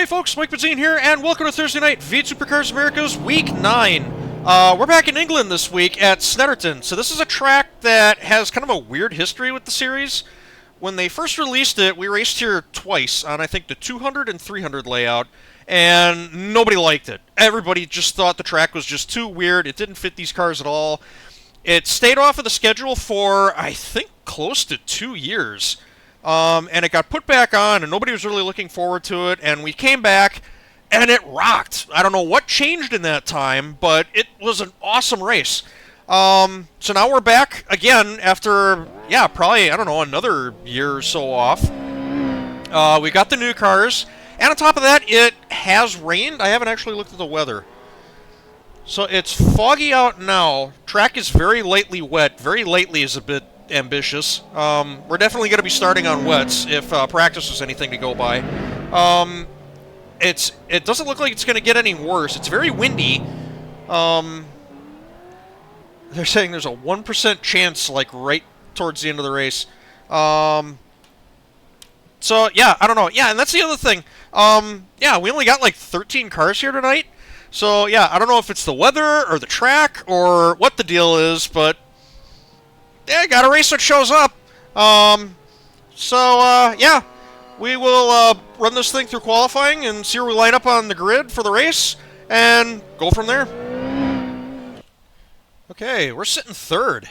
Hey folks, Mike Benzine here, and welcome to Thursday Night v Supercars America's Week 9. We're back in England this week at Snetterton. So this is a track that has kind of a weird history with the series. When they first released it, we raced here twice on, I think, the 200 and 300 layout, and nobody liked it. Everybody just thought the track was just too weird. It didn't fit these cars at all. It stayed off of the schedule for, I think, close to 2 years. And it got put back on, and nobody was really looking forward to it, and we came back, and it rocked. I don't know what changed in that time, but it was an awesome race. So now we're back again after, probably, I don't know, another year or so off. We got the new cars, and on top of that, it has rained. I haven't actually looked at the weather. So it's foggy out now. Track is very lightly wet. Very lightly is a bit ambitious. We're definitely going to be starting on wets if practice is anything to go by. It doesn't look like it's going to get any worse. It's very windy. They're saying there's a 1% chance, like, right towards the end of the race. So, yeah, I don't know. Yeah, and that's the other thing. We only got, like, 13 cars here tonight. So, yeah, I don't know if it's the weather or the track or what the deal is, but yeah, got a race that shows up. We will run this thing through qualifying and see where we line up on the grid for the race and go from there. Okay, we're sitting third.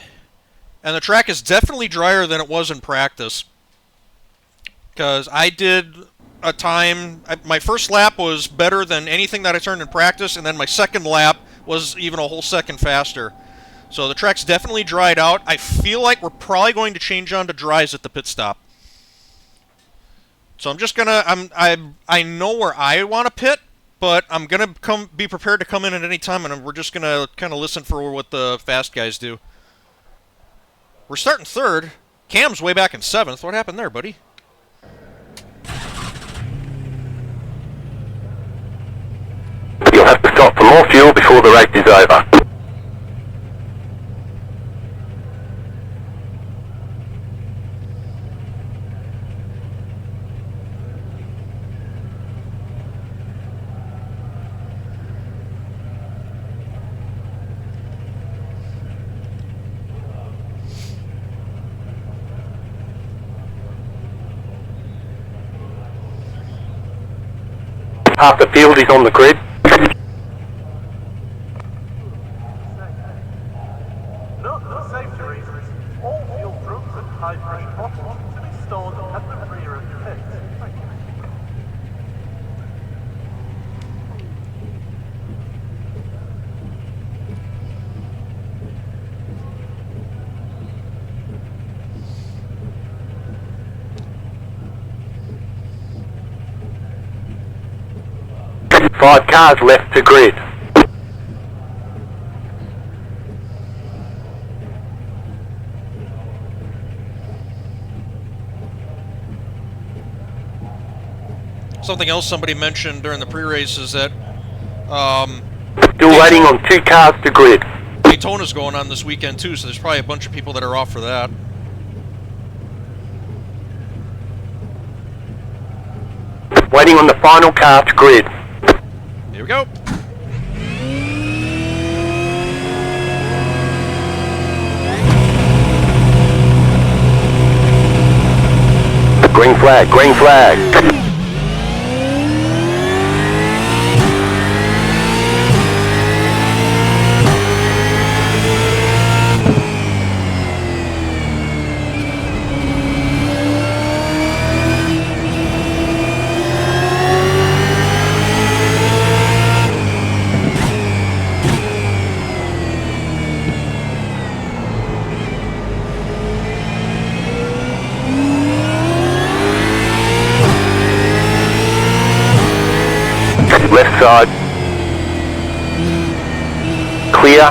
And the track is definitely drier than it was in practice. Because I did a time, my first lap was better than anything that I turned in practice, and then my second lap was even a whole second faster. So the track's definitely dried out. I feel like we're probably going to change on to dries at the pit stop. So I'm just gonna, I know where I want to pit, but I'm gonna be prepared to come in at any time, and we're just gonna kind of listen for what the fast guys do. We're starting third. Cam's way back in 7th. What happened there, buddy? You'll have to stop for more fuel before the race is over. Half the field is on the grid. Note for safety reasons, all fuel drums and high pressure bottles to be stored at the rear of the pit. Thank you. Five cars left to grid. Something else somebody mentioned during the pre-race is that Still waiting on 2 cars to grid. Daytona's going on this weekend too, so there's probably a bunch of people that are off for that. Waiting on the final car to grid. Here we go. Green flag, green flag. Left side. Clear.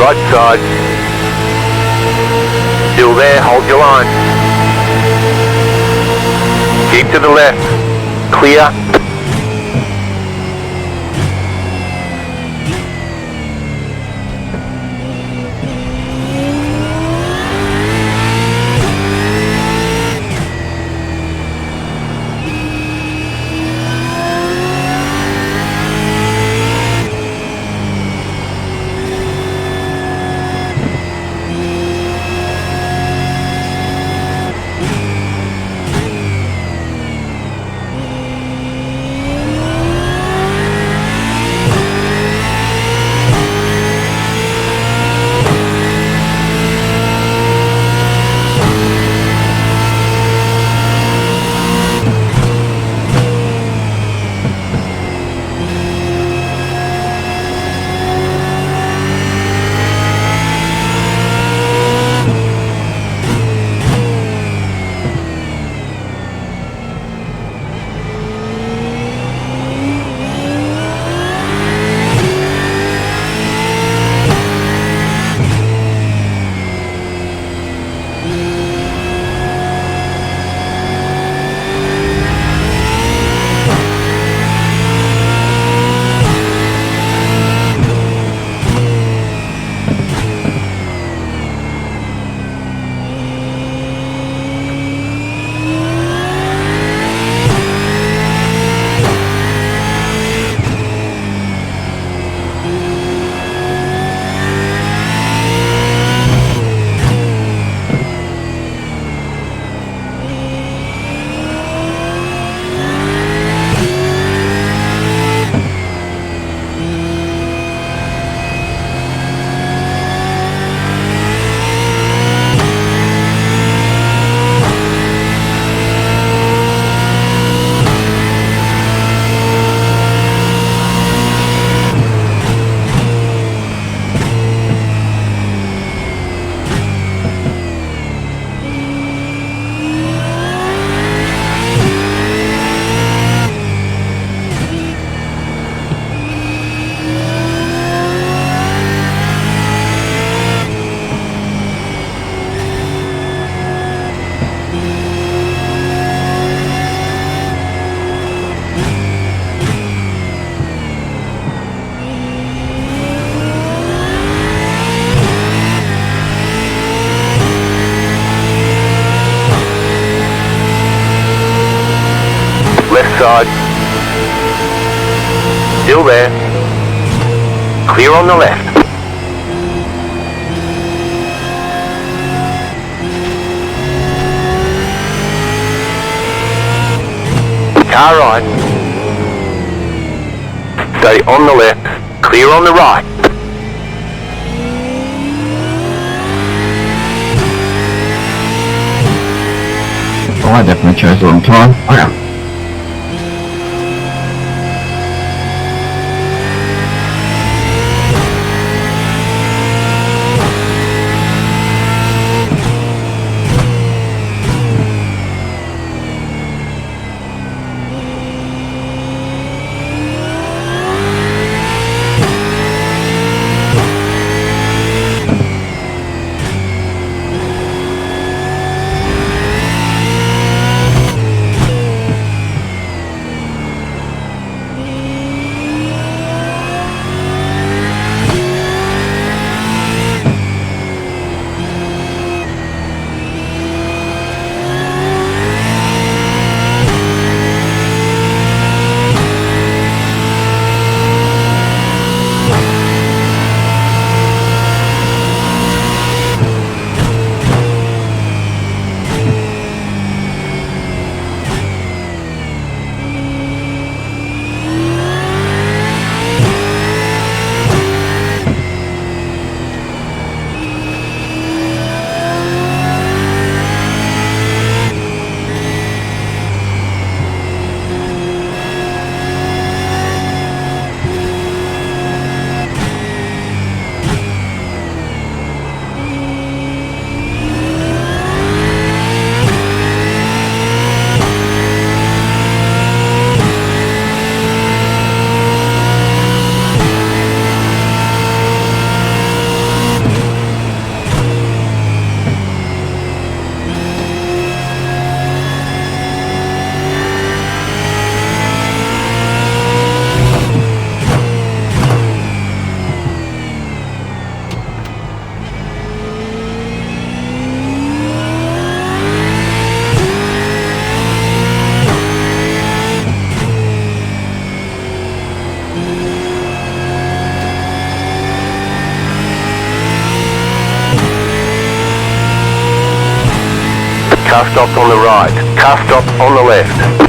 Right side. Still there, hold your line. Keep to the left. Clear. Left side. Still there. Clear on the left. Car right. Stay on the left. Clear on the right. Oh, I definitely chose the wrong time. Oh yeah. Car stopped on the right. Car stopped on the left.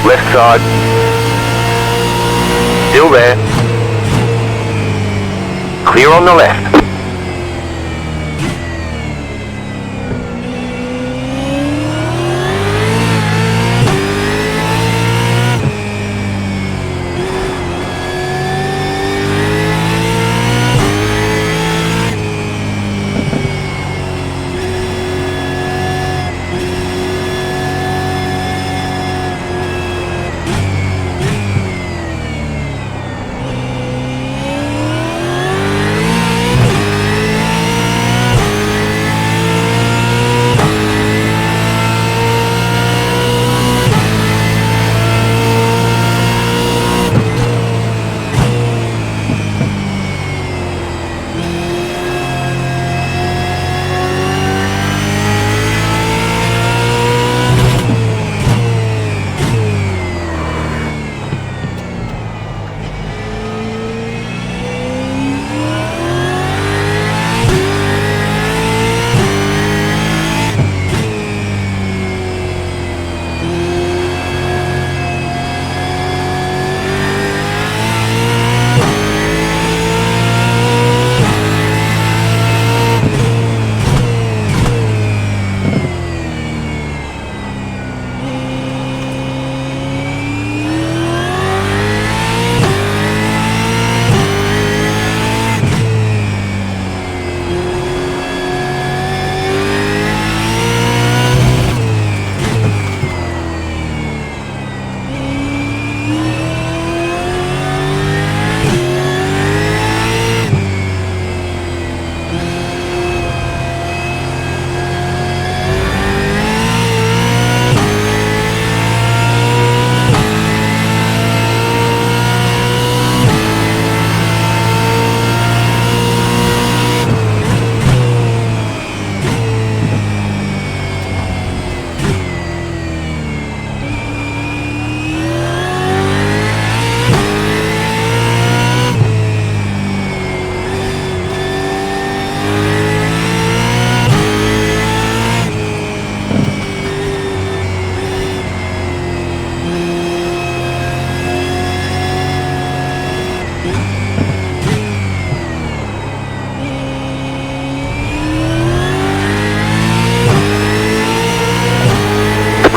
Left side. Still there. Clear on the left.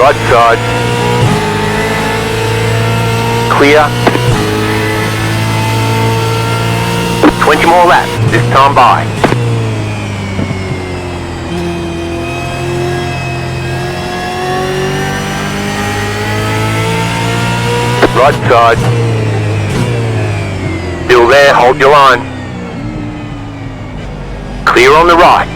Right side. Clear. 20 more laps, this time by. Right side. Still there, hold your line. Clear on the right.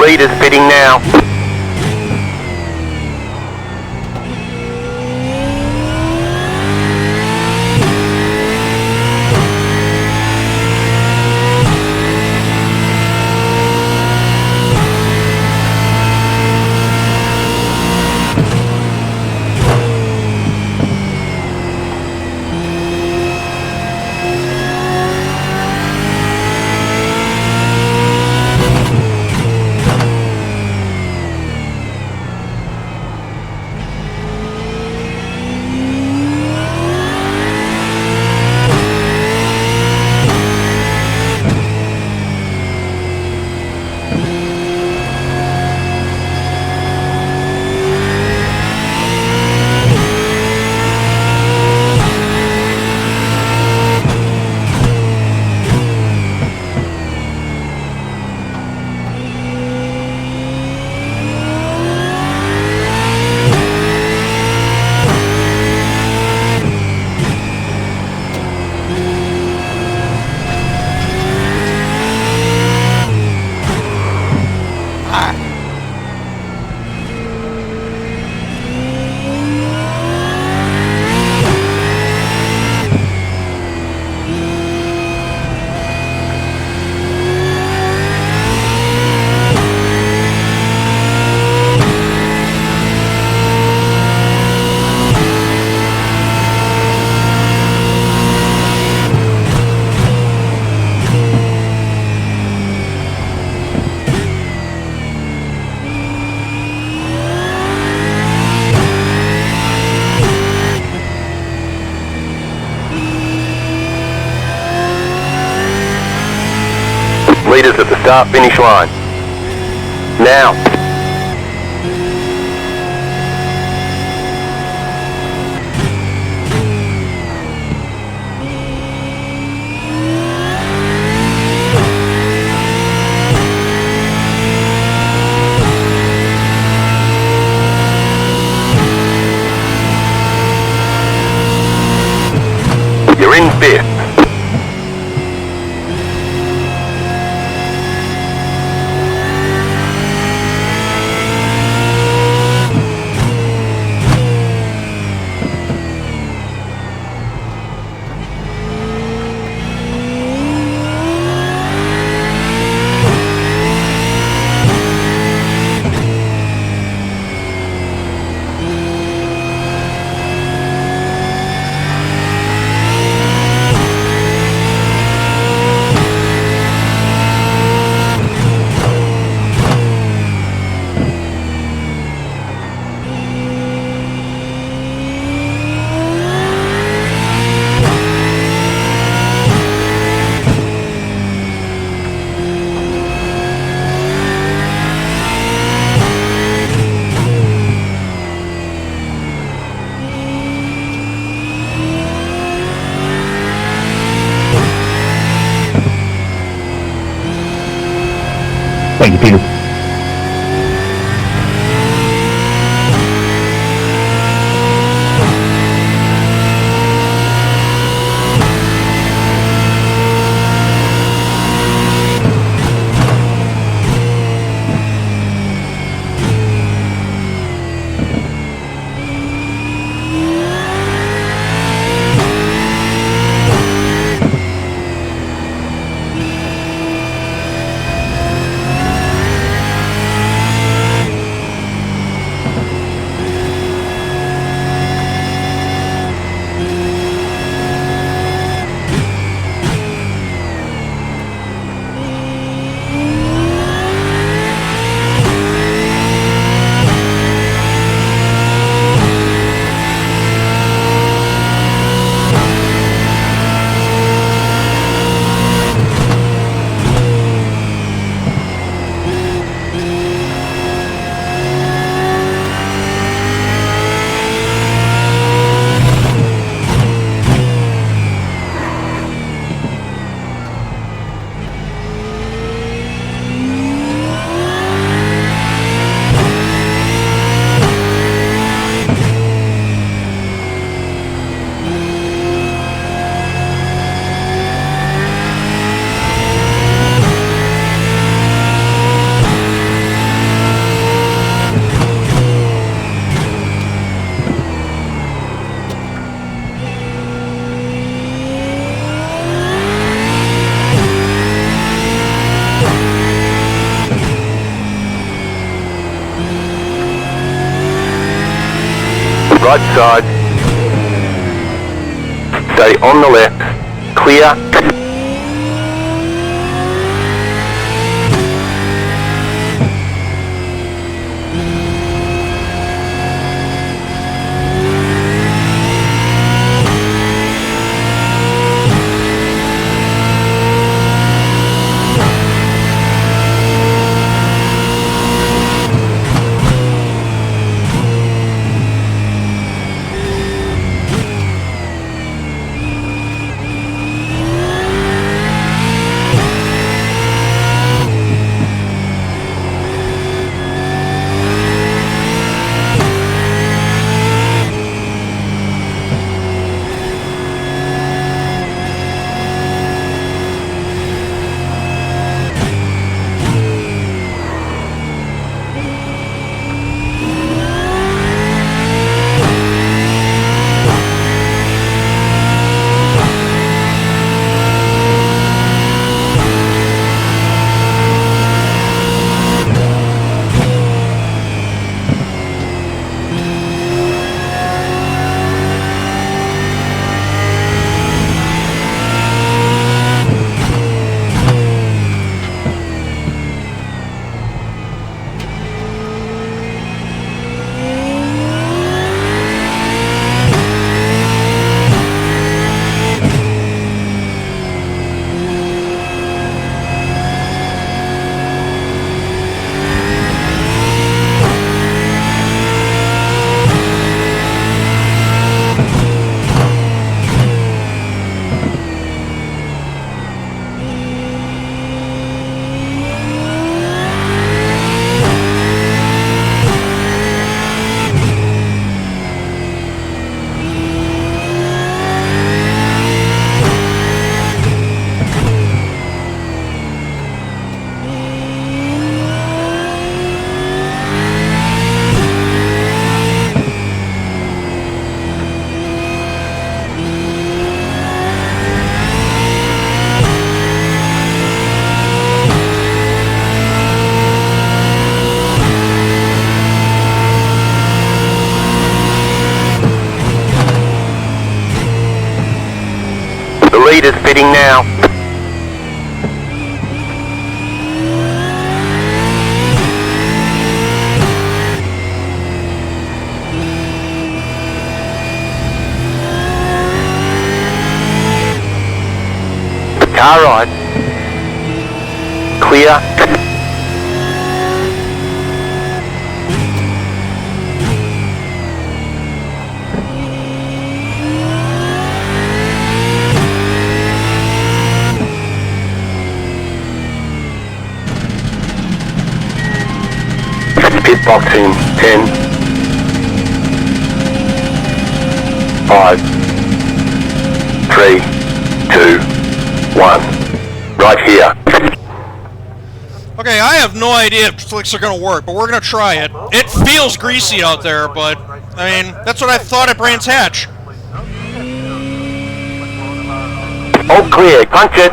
Leaders pitting now. Leaders at the start-finish line. Now. You're in fifth. Thank you, Peter. Stay on the left. Clear. Leaders fitting now. Car right. Clear. Pit box in 10, 5, 3, 2, 1. Right here. Okay, I have no idea if flicks are gonna work, but we're gonna try it. It feels greasy out there, but I mean, that's what I thought at Brands Hatch. All clear. Punch it.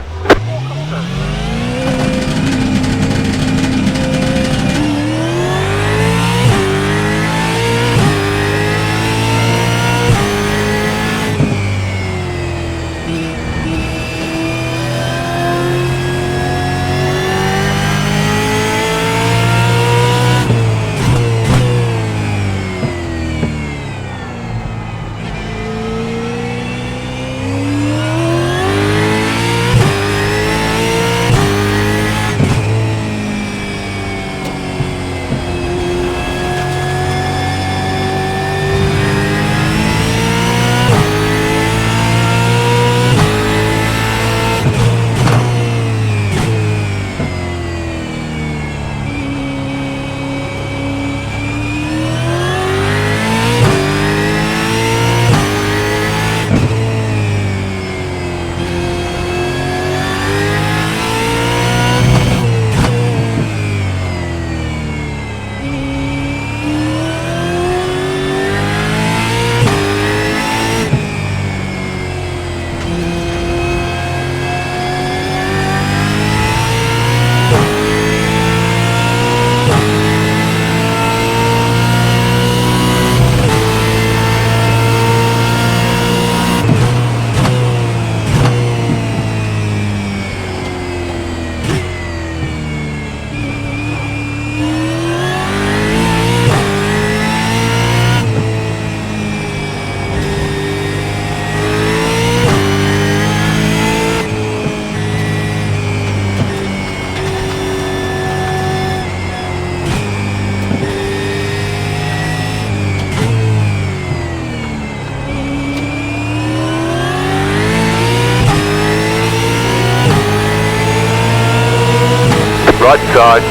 right side.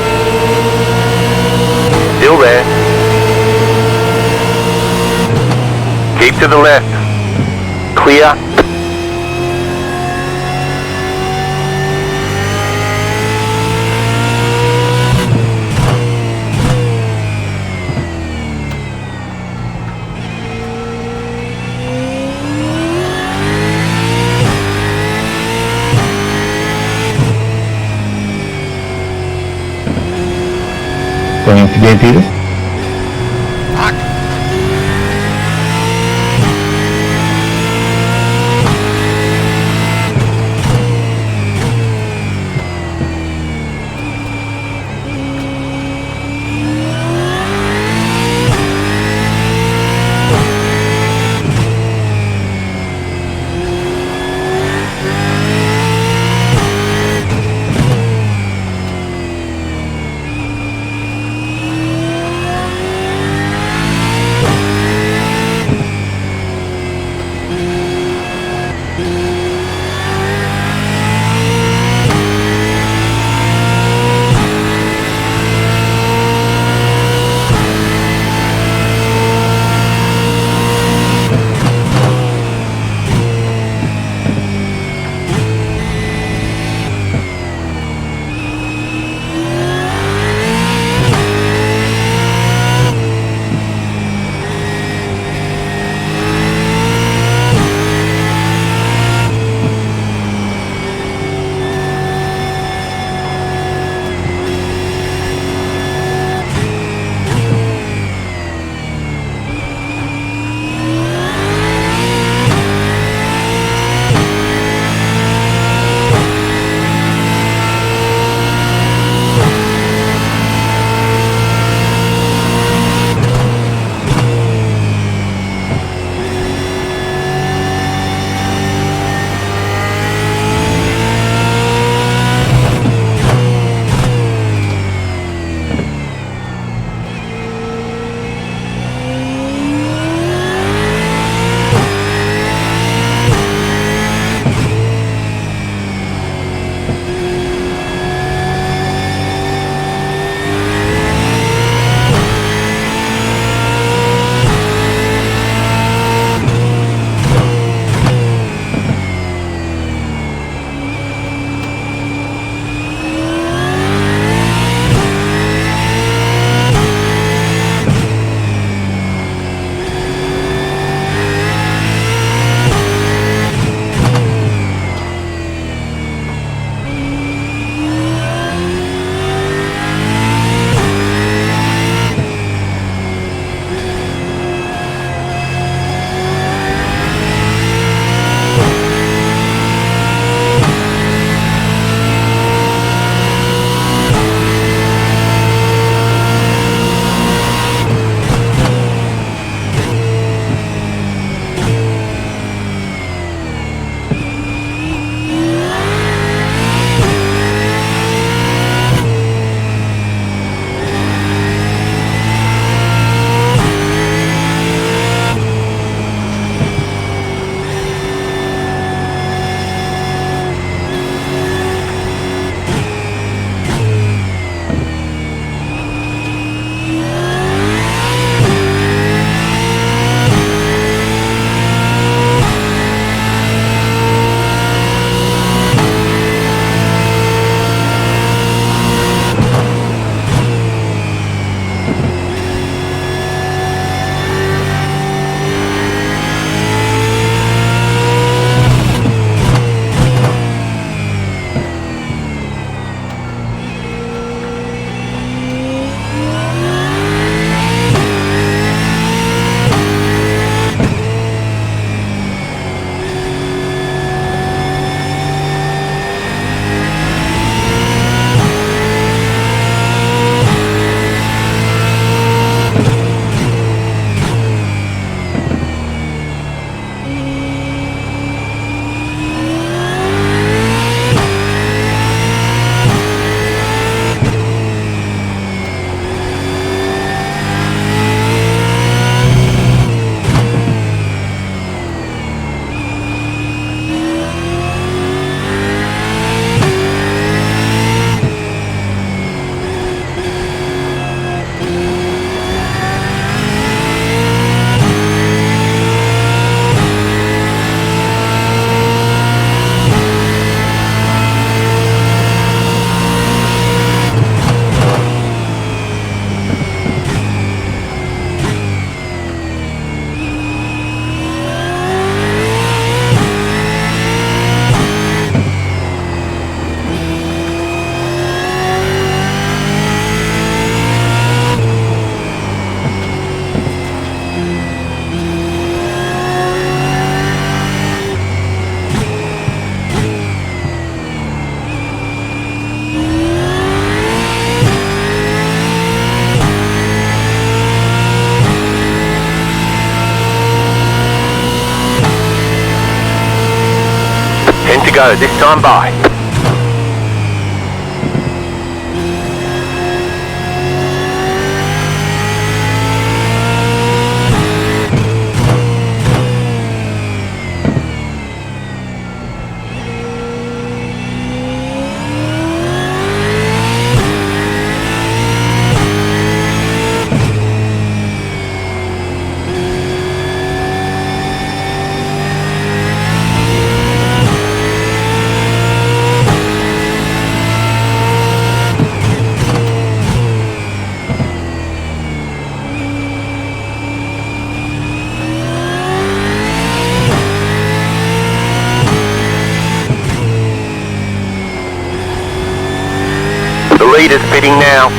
Still there. Keep to the left. Clear. Going to game, Peter. Fuck. go, this time by. The leader's pitting now.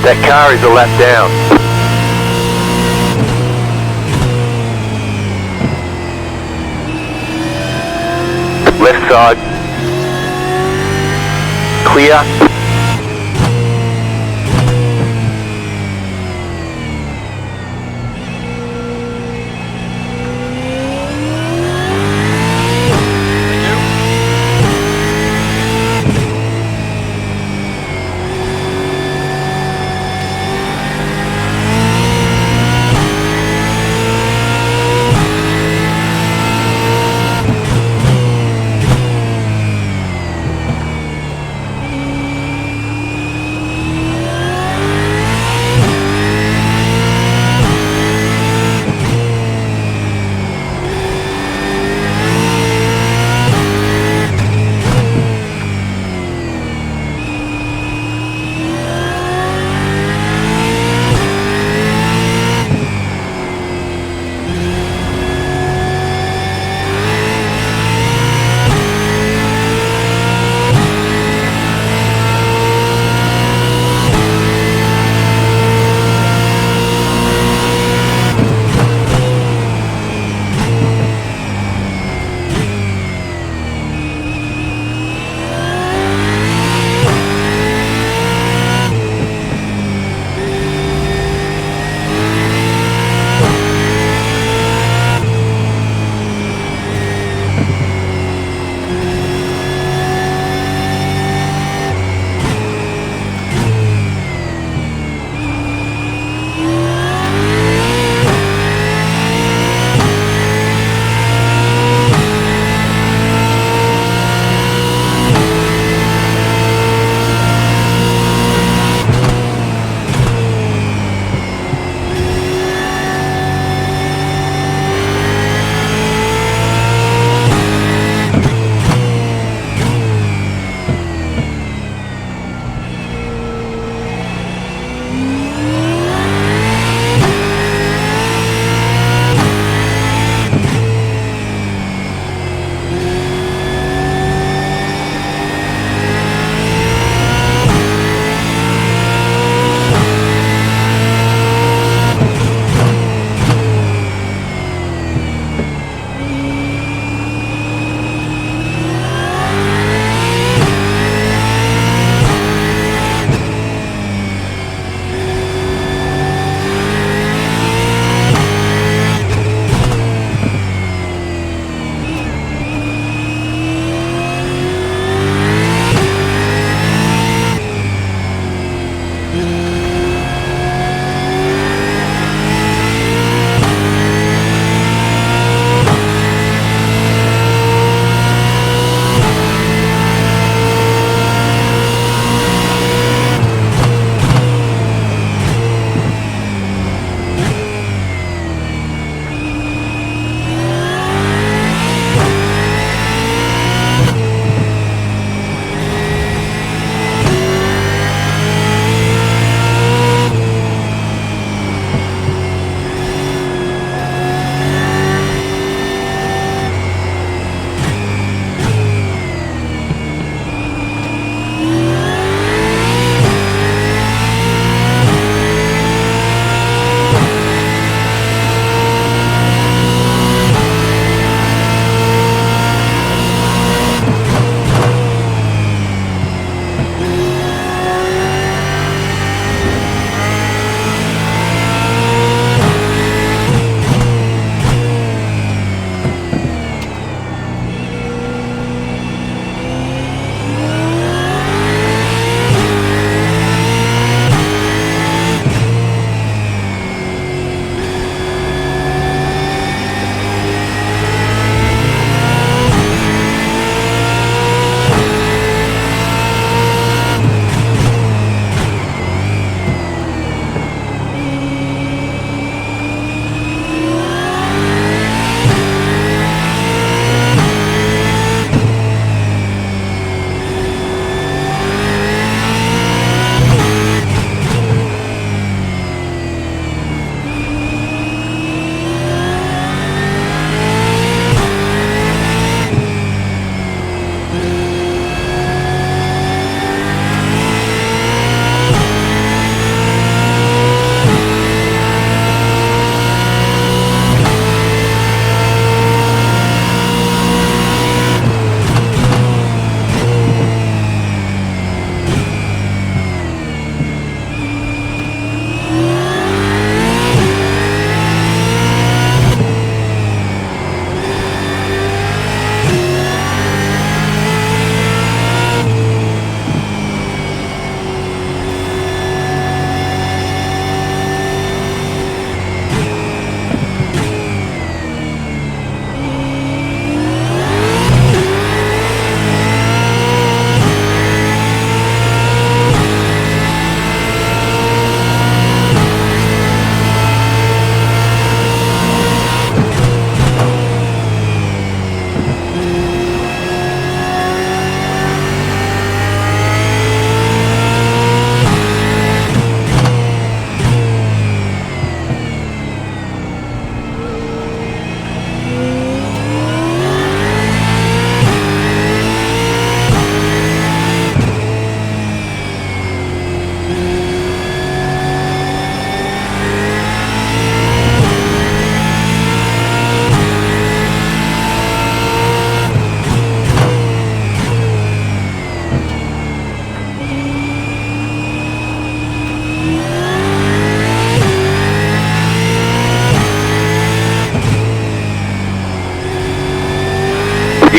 That car is a lap down. Left side. Clear.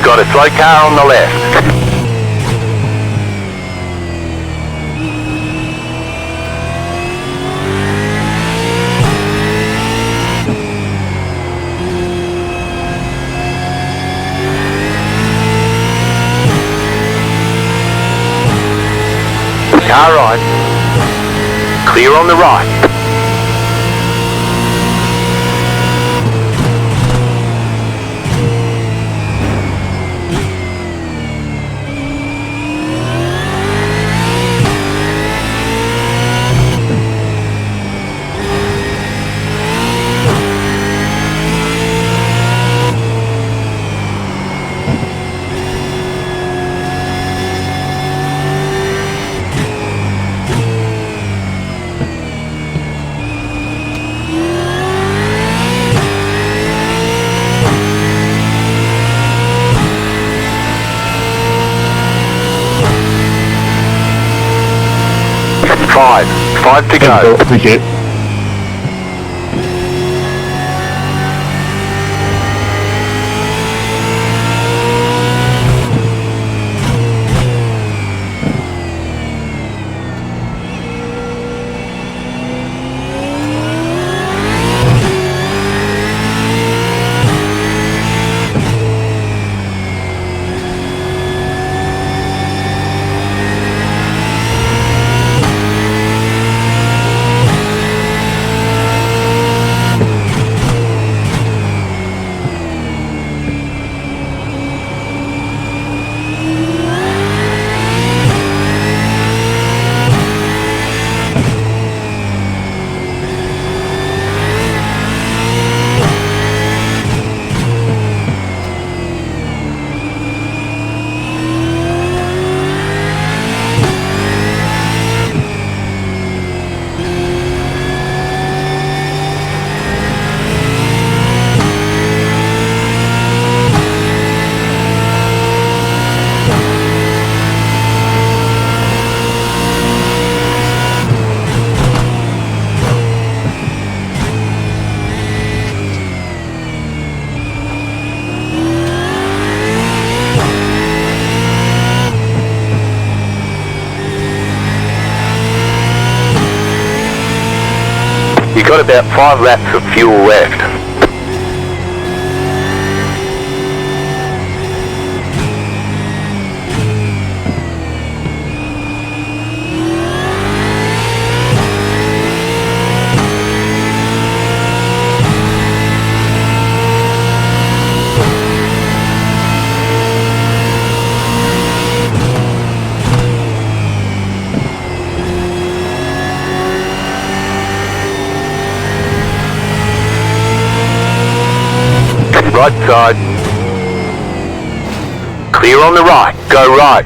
got a slow car on the left. Car right. Clear on the right. Five to go. Appreciate it. You got about 5 laps of fuel left. Right side. Clear on the right. Go right.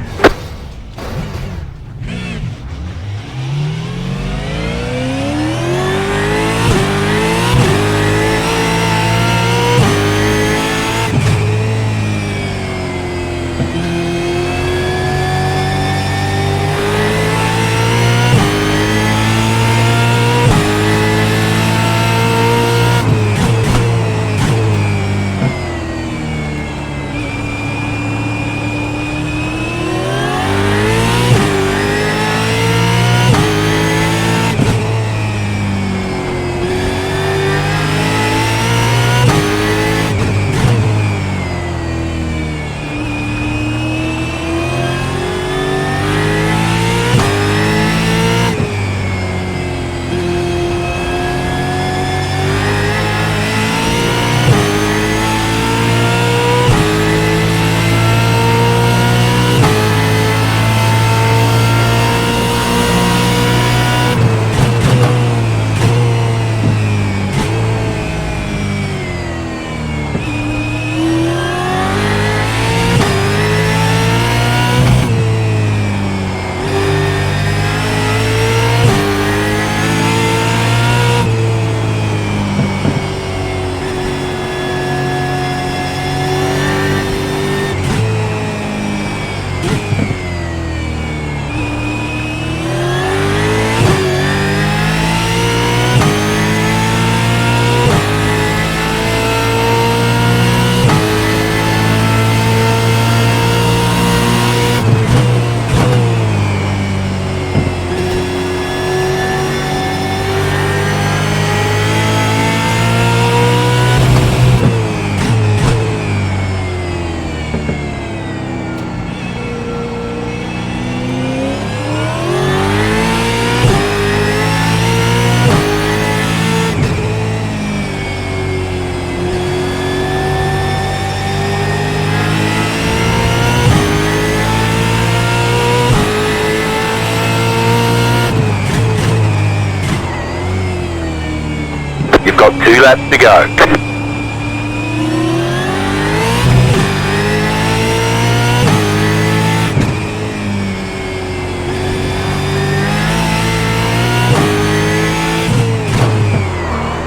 2 laps to go.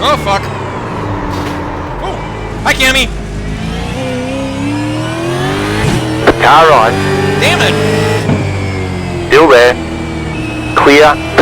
Oh, fuck. Oh, hi, Cammy. Car on. Damn it. Still there. Clear.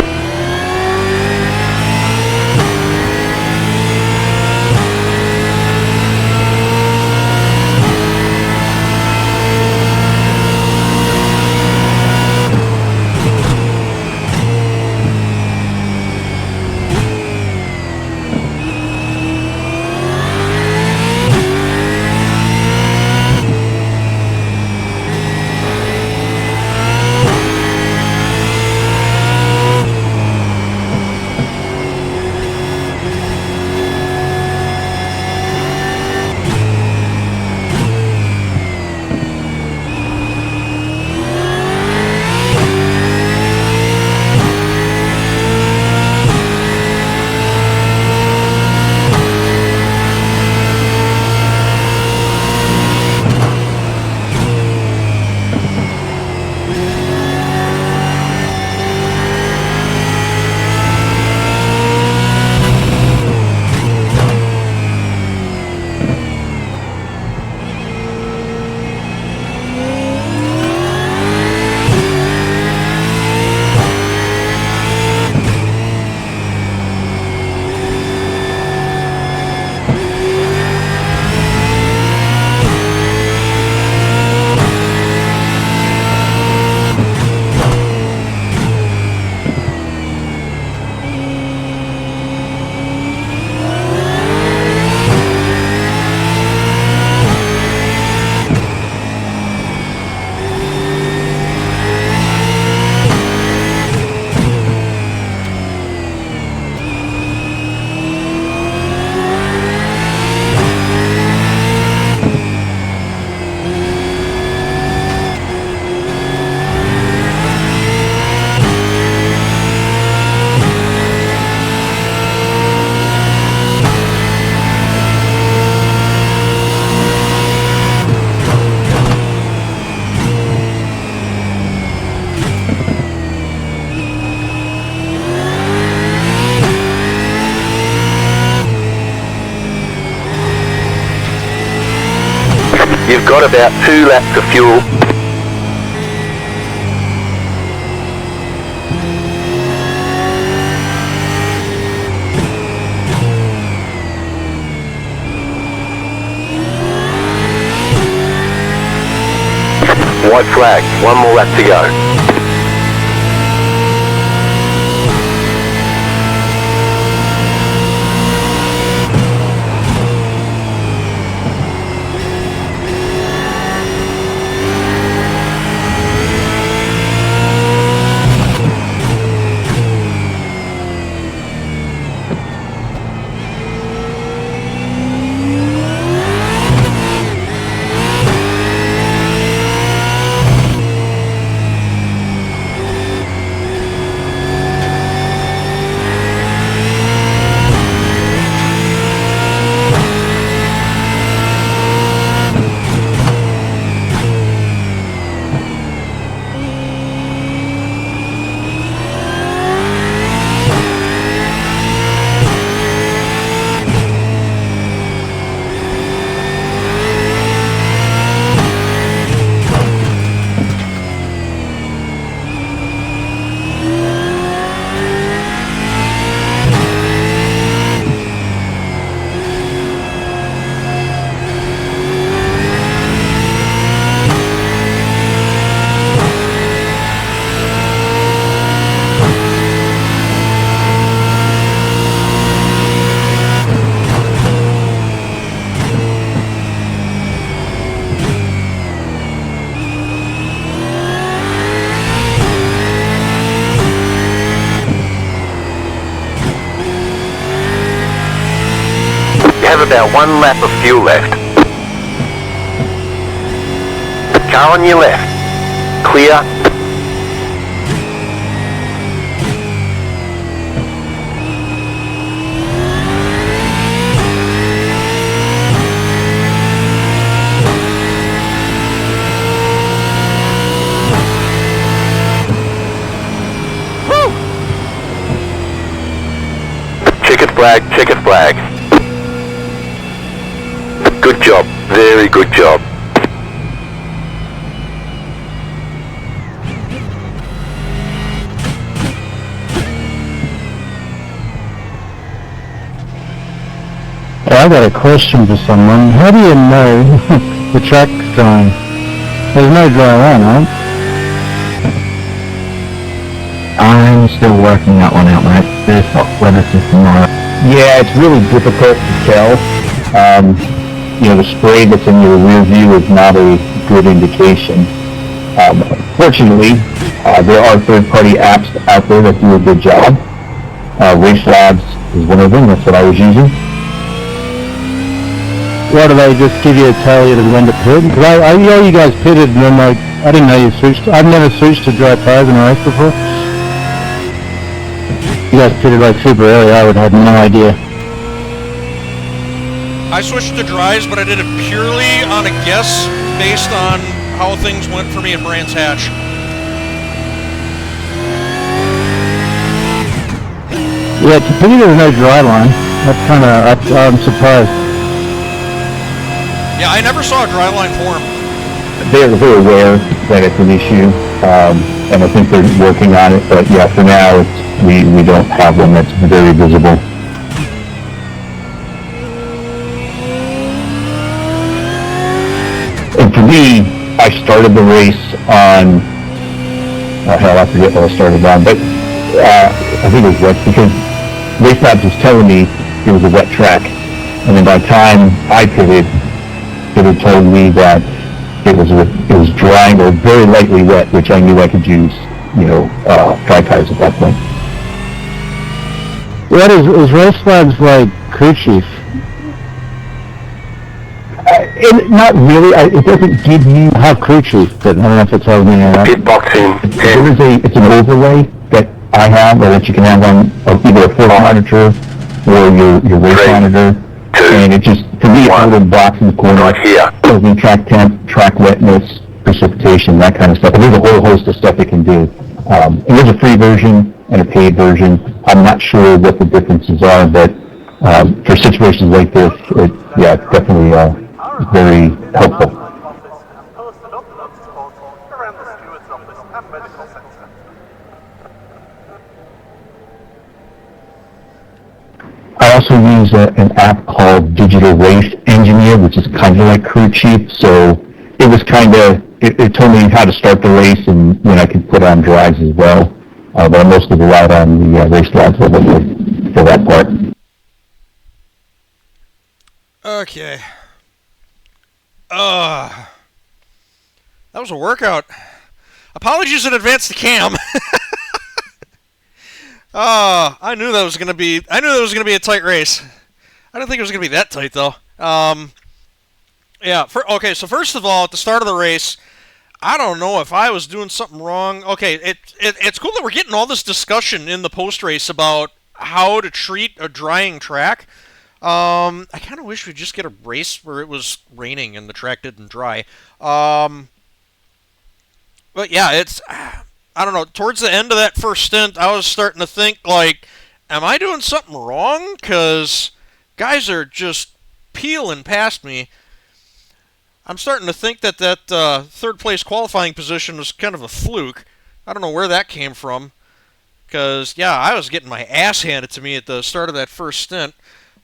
You've got about 2 laps of fuel. White flag, 1 more lap to go. Have about 1 lap of fuel left. Car on your left. Clear. checkered flag. Good job, very good job. I got a question for someone. How do you know the track's drying? There's no dry line, right? I'm still working that one out, mate. There's weather system on it. Yeah, it's really difficult to tell. The spray that's in your rear view is not a good indication. Fortunately, there are third-party apps out there that do a good job. Race Labs is one of them. That's what I was using. Why do they just give you a tally of when to pit? Because I know you guys pitted, and then I didn't know you switched. I've never switched to dry tires in a race before. You guys pitted like super early. I would have no idea. I switched to dries, but I did it purely on a guess based on how things went for me at Brands Hatch. Yeah, to me there's no dry line. I'm surprised. Yeah, I never saw a dry line form. They're aware that it's an issue, and I think they're working on it. But yeah, for now, we don't have one that's very visible. And for me, I started the race on. Hell, I forget what I started on, but I think it was wet because Race Labs was telling me it was a wet track, and then by the time I pitted, it had told me that it was drying or very lightly wet, which I knew I could use, dry tires at that point. What is Race Labs like crew chief? Not really. It doesn't give you have crew chief, but I don't know if it tells me or not. Pit boxing. It's an overlay that I have, or that you can have on either a force monitor or your race monitor. And it just, to me, it's a little box in the corner. Right here. Tells me track temp, track wetness, precipitation, that kind of stuff. And there's a whole host of stuff it can do. And there's a free version and a paid version. I'm not sure what the differences are, but for situations like this, it's definitely very helpful. Posted up notice boards around the steward's office and medical centre. I also use an app called Digital Race Engineer, which is kind of like Crew Chief. So it was it told me how to start the race and when I could put on drives as well. But I mostly relied on the Race Labs for that part. Okay. That was a workout. Apologies in advance to Cam. I knew that was gonna be a tight race. I didn't think it was gonna be that tight though. Yeah. So first of all, at the start of the race, I don't know if I was doing something wrong. Okay, it's cool that we're getting all this discussion in the post race about how to treat a drying track. I kind of wish we'd just get a race where it was raining and the track didn't dry. But yeah, I don't know, towards the end of that first stint, I was starting to think, like, am I doing something wrong? Because guys are just peeling past me. I'm starting to think that third place qualifying position was kind of a fluke. I don't know where that came from. Because, yeah, I was getting my ass handed to me at the start of that first stint.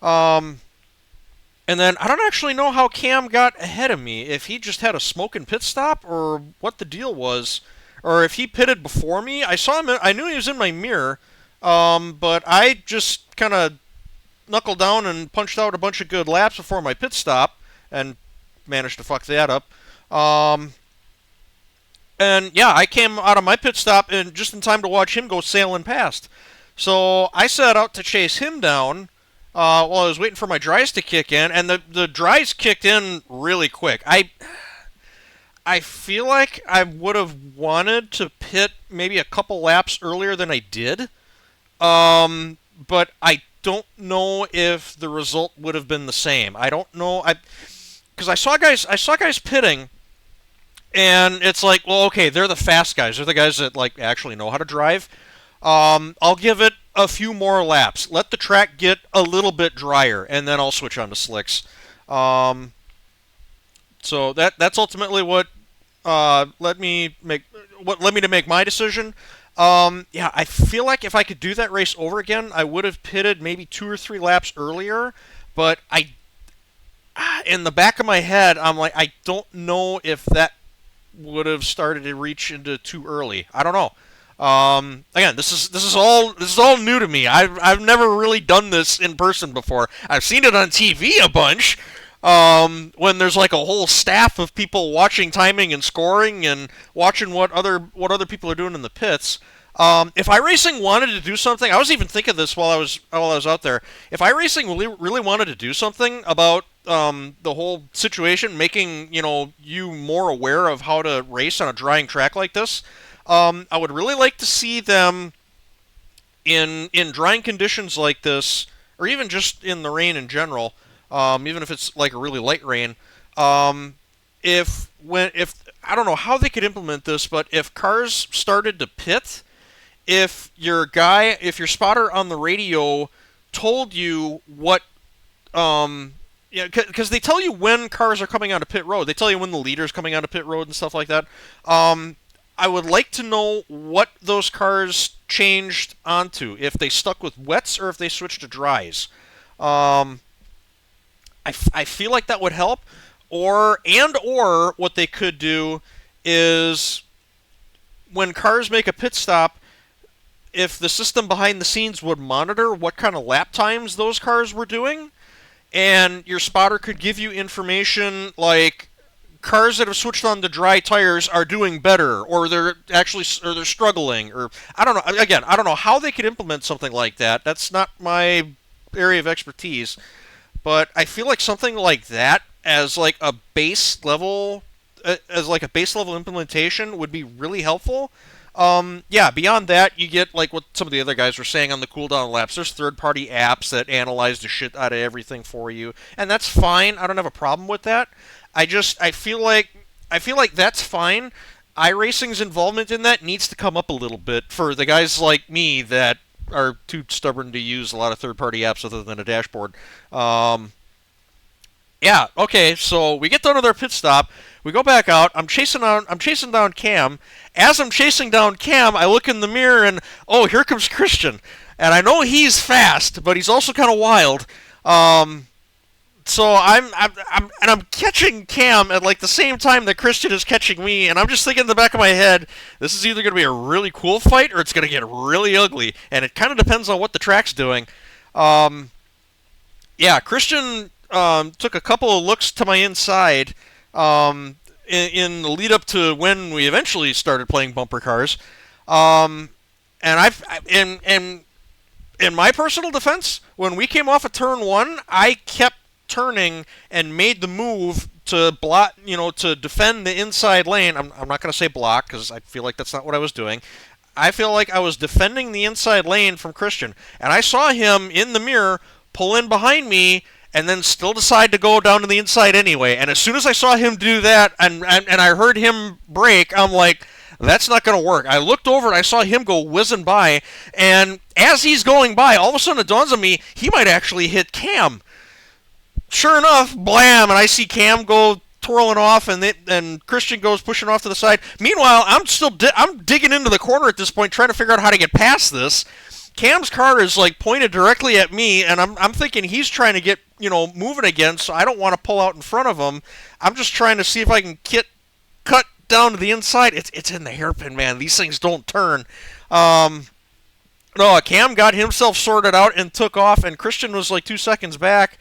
And then I don't actually know how Cam got ahead of me. If he just had a smoking pit stop or what the deal was. Or if he pitted before me. I saw him. I knew he was in my mirror. But I just kind of knuckled down and punched out a bunch of good laps before my pit stop. And managed to fuck that up. And yeah, I came out of my pit stop just in time to watch him go sailing past. So I set out to chase him down while I was waiting for my dries to kick in, and the dries kicked in really quick. I feel like I would have wanted to pit maybe a couple laps earlier than I did, but I don't know if the result would have been the same. I don't know. Because I saw guys pitting, and it's like, well, okay, they're the fast guys. They're the guys that like actually know how to drive. I'll give it a few more laps. Let the track get a little bit drier, and then I'll switch on to slicks. So that's ultimately what led me to make my decision. Yeah, I feel like if I could do that race over again, I would have pitted maybe 2 or 3 laps earlier. But in the back of my head, I'm like, I don't know if that would have started to reach into too early. I don't know. Again, this is all new to me. I've never really done this in person before. I've seen it on TV a bunch. When there's like a whole staff of people watching timing and scoring and watching what other people are doing in the pits. If iRacing wanted to do something, I was even thinking this while I was out there. If iRacing really wanted to do something about the whole situation, making you more aware of how to race on a drying track like this, I would really like to see them in drying conditions like this, or even just in the rain in general. Even if it's like a really light rain, if I don't know how they could implement this, but if cars started to pit, if your spotter on the radio told you what, because they tell you when cars are coming onto pit road, they tell you when the leader's coming onto pit road and stuff like that. I would like to know what those cars changed onto, if they stuck with wets or if they switched to dries. I feel like that would help, or what they could do is when cars make a pit stop, if the system behind the scenes would monitor what kind of lap times those cars were doing, and your spotter could give you information like cars that have switched on to dry tires are doing better, or they're struggling, or I don't know. Again, I don't know how they could implement something like that. That's not my area of expertise. But I feel like something like that as like a base level implementation would be really helpful. Yeah, beyond that, you get like what some of the other guys were saying on the cooldown laps. There's third-party apps that analyze the shit out of everything for you, and that's fine. I don't have a problem with that. I feel like that's fine. iRacing's involvement in that needs to come up a little bit for the guys like me that are too stubborn to use a lot of third-party apps other than a dashboard. Yeah, okay, so we get done with our pit stop. We go back out. I'm chasing down Cam. As I'm chasing down Cam, I look in the mirror and here comes Christian. And I know he's fast, but he's also kind of wild. So I'm catching Cam at like the same time that Christian is catching me, and I'm just thinking in the back of my head, this is either going to be a really cool fight or it's going to get really ugly, and it kind of depends on what the track's doing. Yeah, Christian took a couple of looks to my inside in the lead up to when we eventually started playing bumper cars, and in my personal defense, when we came off of turn 1, I kept turning and made the move to block, to defend the inside lane. I'm not going to say block because I feel like that's not what I was doing. I feel like I was defending the inside lane from Christian, and I saw him in the mirror pull in behind me and then still decide to go down to the inside anyway. And as soon as I saw him do that and I heard him brake, I'm like, that's not going to work. I looked over and I saw him go whizzing by, and as he's going by, all of a sudden it dawns on me he might actually hit Cam. Sure enough, blam, and I see Cam go twirling off, and Christian goes pushing off to the side. Meanwhile, I'm digging into the corner at this point, trying to figure out how to get past this. Cam's car is like pointed directly at me, and I'm thinking he's trying to get moving again, so I don't want to pull out in front of him. I'm just trying to see if I can cut down to the inside. It's in the hairpin, man. These things don't turn. No, Cam got himself sorted out and took off, and Christian was like 2 seconds back.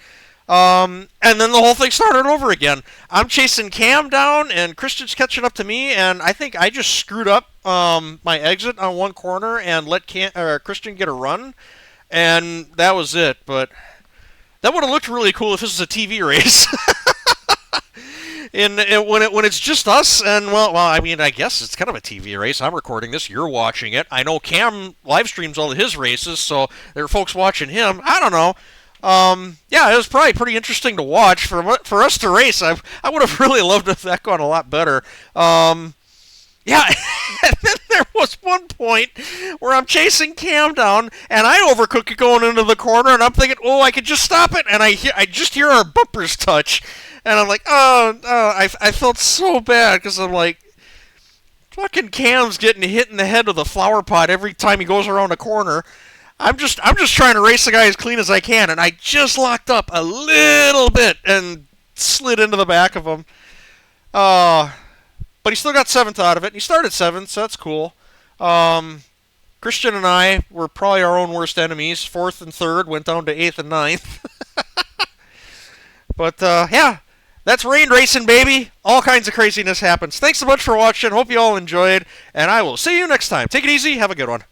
And then the whole thing started over again. I'm chasing Cam down, and Christian's catching up to me, and I think I just screwed up my exit on one corner and let Christian get a run, and that was it. But that would have looked really cool if this was a TV race. And when it's just us, and well, I mean, I guess it's kind of a TV race. I'm recording this, you're watching it. I know Cam live streams all of his races, so there are folks watching him. I don't know. Yeah, it was probably pretty interesting to watch. For us to race, I would have really loved if that gone a lot better. Yeah, and then there was one point where I'm chasing Cam down, and I overcook it going into the corner, and I'm thinking, oh, I could just stop it, and I just hear our bumpers touch, and I'm like, I felt so bad, because I'm like, fucking Cam's getting hit in the head with a flower pot every time he goes around a corner. I'm just trying to race the guy as clean as I can, and I just locked up a little bit and slid into the back of him. But he still got 7th out of it. He started 7th, so that's cool. Christian and I were probably our own worst enemies. 4th and 3rd went down to 8th and 9th. But, yeah, that's rain racing, baby. All kinds of craziness happens. Thanks so much for watching. Hope you all enjoyed, and I will see you next time. Take it easy. Have a good one.